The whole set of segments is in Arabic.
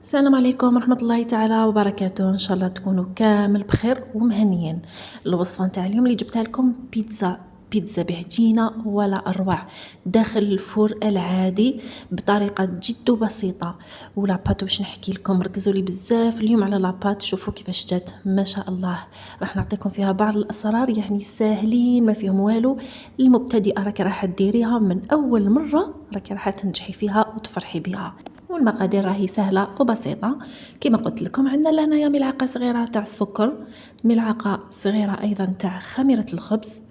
السلام عليكم ورحمة الله تعالى وبركاته. ان شاء الله تكونوا كامل بخير ومهنيين. الوصفة نتاع اليوم اللي جبتها لكم بيتزا بعجينة ولا اروع داخل الفور العادي بطريقة جد بسيطة. ولاباط باش نحكي لكم، ركزوا لي بزاف اليوم على لاباط، شوفوا كيفاش جات ما شاء الله. راح نعطيكم فيها بعض الاسرار يعني ساهلين ما فيهم والو. المبتدئة راك راح ديريها من اول مرة، راك راح تنجحي فيها وتفرحي بها. والمقادير راهي سهله وبسيطه. كما قلت لكم عندنا لهنايا ملعقه صغيره تاع السكر، ملعقه صغيره ايضا تاع خميره الخبز.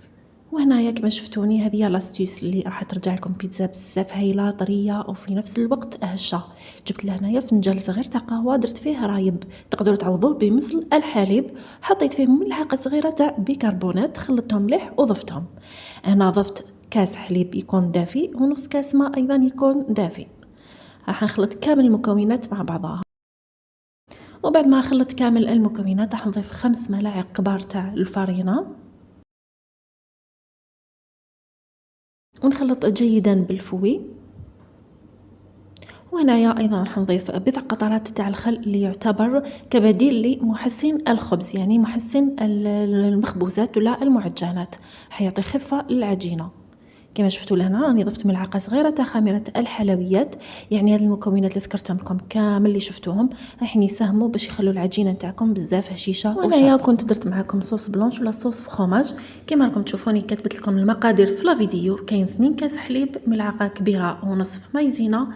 وهنايا كما شفتوني هذه لاستيس اللي راح ترجع لكم بيتزا بزاف هايله طريه وفي نفس الوقت هشه. جبت لهنايا فنجان صغير تاع قهوه، درت فيه رايب، تقدروا تعوضوه بمثل الحليب. حطيت فيه ملعقه صغيره تاع بيكربونات، خلطتهم مليح وضفتهم. انا ضفت كاس حليب يكون دافي ونص كاس ماء ايضا يكون دافي. راح نخلط كامل المكونات مع بعضها. وبعد ما خلطت كامل المكونات راح نضيف 5 ملاعق كبار تاع الفارينة ونخلط جيدا بالفوي. وهنايا ايضا راح نضيف بضع قطرات تاع الخل اللي يعتبر كبديل لمحسن الخبز، يعني محسن المخبوزات ولا المعجنات، حيعطي خفة للعجينة. كما شفتوا لهنا راني ضفت ملعقه صغيره تاع خميره الحلويات. يعني هاد المكونات اللي ذكرتهم لكم كامل اللي شفتوهم راح يساهموا باش يخلوا العجينه نتاعكم بزاف هشيشه. وانايا كنت درت معاكم صوص بلونش ولا صوص فخوماج. كما راكم تشوفوني كتبت لكم المقادير في لا فيديو. كاين 2 كاس حليب، ملعقه كبيره ونصف مايزينا،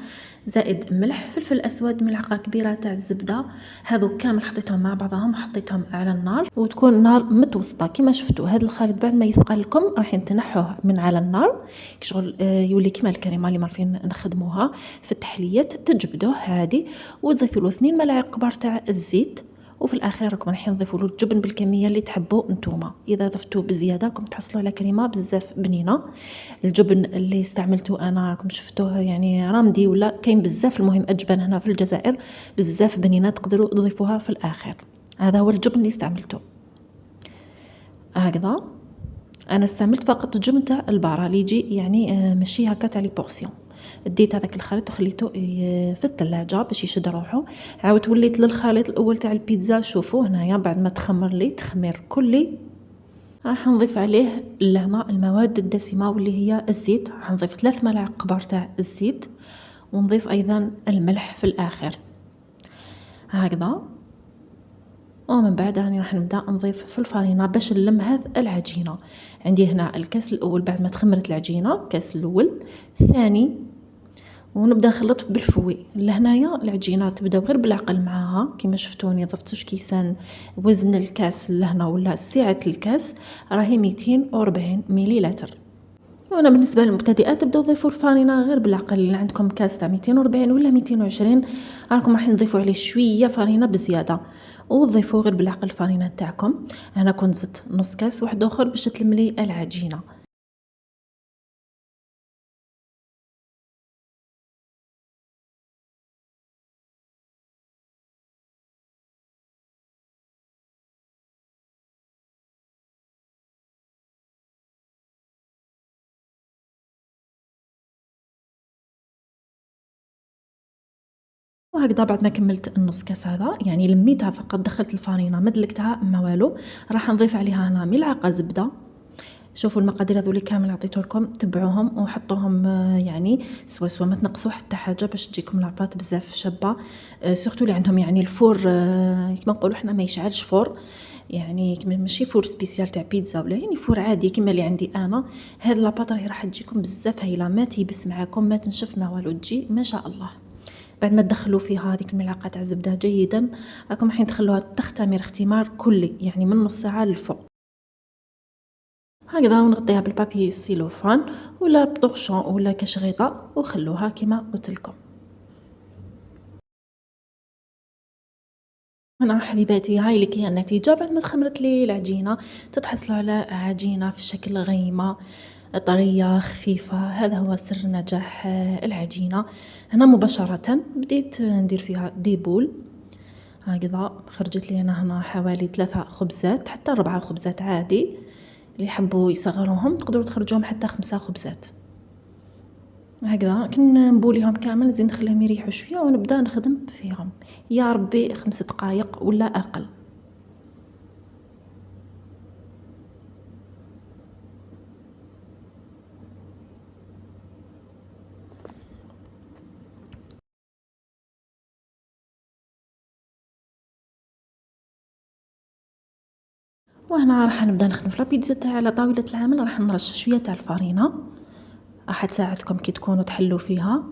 زائد ملح، فلفل اسود، ملعقه كبيره تاع الزبده. هذو كامل حطيتهم مع بعضهم وحطيتهم على النار، وتكون النار متوسطه. كما شفتوا هذا الخليط بعد ما يثقل لكم راح تنحوه من على النار شغل يولي كيما الكريمه اللي عارفين نخدموها في التحليات. تجبدوه عادي وتضيفوا له 2 ملاعق كبار تاع الزيت. وفي الاخير راكم راح نضيفوا له الجبن بالكميه اللي تحبوا نتوما. اذا ضفتوه بزياده راكم تحصلوا على كريمه بزاف بنينه. الجبن اللي استعملته انا راكم شفتوه يعني رامدي ولا كاين بزاف، المهم اجبن هنا في الجزائر بزاف بنينه، تقدروا تضيفوها في الاخر. هذا هو الجبن اللي استعملته. هكذا انا استعملت فقط الجبن تاع البارا اللي يجي يعني ماشي هكا تاع لي بورسيون. ديت هذاك الخليط وخليته في الثلاجه باش يشد روحه. عاودت وليت للخليط الاول تاع البيتزا. شوفوا هنايا بعد ما تخمر لي تخمير كلي راح نضيف عليه لهنا المواد الدسمه واللي هي الزيت. راح نضيف 3 ملاعق كبار تاع الزيت ونضيف ايضا الملح في الاخر هكذا. ومن بعد راني راح نبدا نضيف في الفرينه باش نلم هذه العجينه. عندي هنا الكاس الاول بعد ما تخمرت العجينه، الكاس الاول الثاني، ونبدا نخلط بالفوي. لهنايا العجينه تبدا غير بالعقل معاها. كما شفتوني ضفت 2 كيسان. وزن الكاس لهنا ولا سعه الكاس راهي 240 مليلتر. وانا بالنسبه للمبتدئات تبداو تضيفوا الفرينه غير بالعقل. اللي عندكم كاس تاع 240 ولا 220 راكم راح نضيفوا عليه شويه فرينه بزياده وتضيفوا غير بالعقل الفرينه تاعكم. انا كنت زدت نص كاس واحد اخر باش تلملي العجينه. وهكذا بعد ما كملت النص كاس هذا يعني لميتها فقط، دخلت الفرينه ما دلكتها ما والو. راح نضيف عليها هنا ملعقه زبده. شوفوا المقادير هذولي كامل عطيته لكم، تبعوهم وحطوهم يعني سوا ما تنقصوا حتى حاجه باش تجيكم لاباط بزاف شابه. سورتو اللي عندهم يعني الفور كما نقولوا حنا ما يشعلش فور، يعني كما ماشي فور سبيسيال تاع بيتزا ولا يعني فور عادي كما اللي عندي انا. هاد لاباط راح تجيكم بزاف هايله، ما تيبس معاكم ما تنشف ما والو، تجي ما شاء الله. بعد ما تدخلوا فيها هذيك الملعقه تاع الزبده جيدا راكم راح تخلوها تختمر اختمار كلي يعني من نص ساعه للفوق هكذا. ونغطيها بالبابي سيلوفان ولا بطرشون ولا كشغيطه وخلوها كما قلت لكم. انا حبيباتي هاي لك هي النتيجه. بعد ما تخمرت لي العجينه تتحصلوا على عجينه في شكل غيمه طريه خفيفه. هذا هو سر نجاح العجينه. هنا مباشره بديت ندير فيها ديبول هكذا. خرجت لي انا هنا حوالي 3 خبزات حتى 4 خبزات عادي. اللي يحبوا يصغروهم تقدروا تخرجوهم حتى 5 خبزات. هكذا كنبوليهم كامل، نزيد نخليهم يريحوا شويه ونبدا نخدم فيهم، يا ربي 5 دقائق ولا اقل. وهنا راح نبدا نخدم في لابيتزا تاعي على طاولة العمل. راح نرش شويه تاع الفرينه، راح تساعدكم كي تكونوا تحلوا فيها.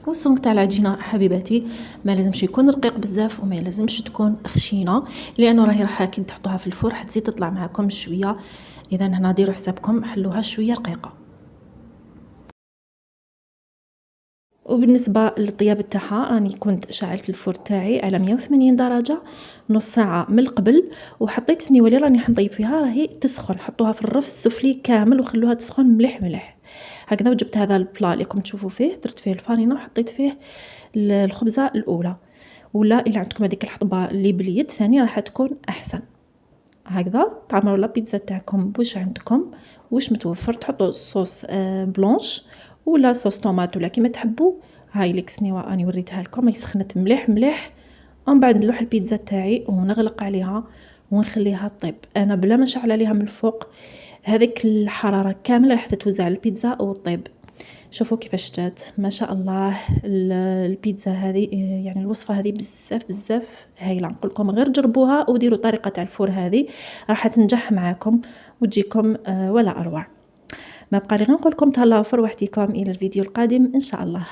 والسمك تاع العجينه حبيباتي ما لازمش يكون رقيق بزاف وما لازمش تكون خشينه، لانه راح كي تحطوها في الفرن حتزيد تطلع معكم شويه. اذا هنا ديروا حسابكم حلوها شويه رقيقه. وبالنسبه للطياب تاعها راني كنت شعلت الفرن تاعي على 180 درجه نص ساعه من قبل، وحطيت السنيوه اللي راني حنطيب فيها راهي تسخن. حطوها في الرف السفلي كامل وخلوها تسخن مليح مليح هكذا. وجبت هذا البلا اللي راكم تشوفوا فيه، درت فيه الفرينه وحطيت فيه الخبزه الاولى، ولا الا عندكم هذيك الحطبه اللي باليد ثاني راح تكون احسن. هكذا تعمروا لا بيتزا تاعكم واش عندكم واش متوفر، تحطوا صوص بلونش ولا صوص طوماط ولا كيما تحبوا. هاي ليك سنيوه راني وريتها لكم، هي سخنت مليح مليح. ومن بعد نلوح البيتزا تاعي ونغلق عليها ونخليها طيب. انا بلا ما نشعل عليها من الفوق، هذيك الحراره كامله راح تتوزع على البيتزا وطيب. شوفوا كيفاش جات ما شاء الله البيتزا هذه، يعني الوصفه هذه بزاف بزاف هايله. نقول لكم غير جربوها وديروا طريقه تاع الفور هذه راح تنجح معاكم وتجيكم ولا اروع. ما بقى لي غير نقول لكم تهلاو في روحتكم، الى الفيديو القادم ان شاء الله.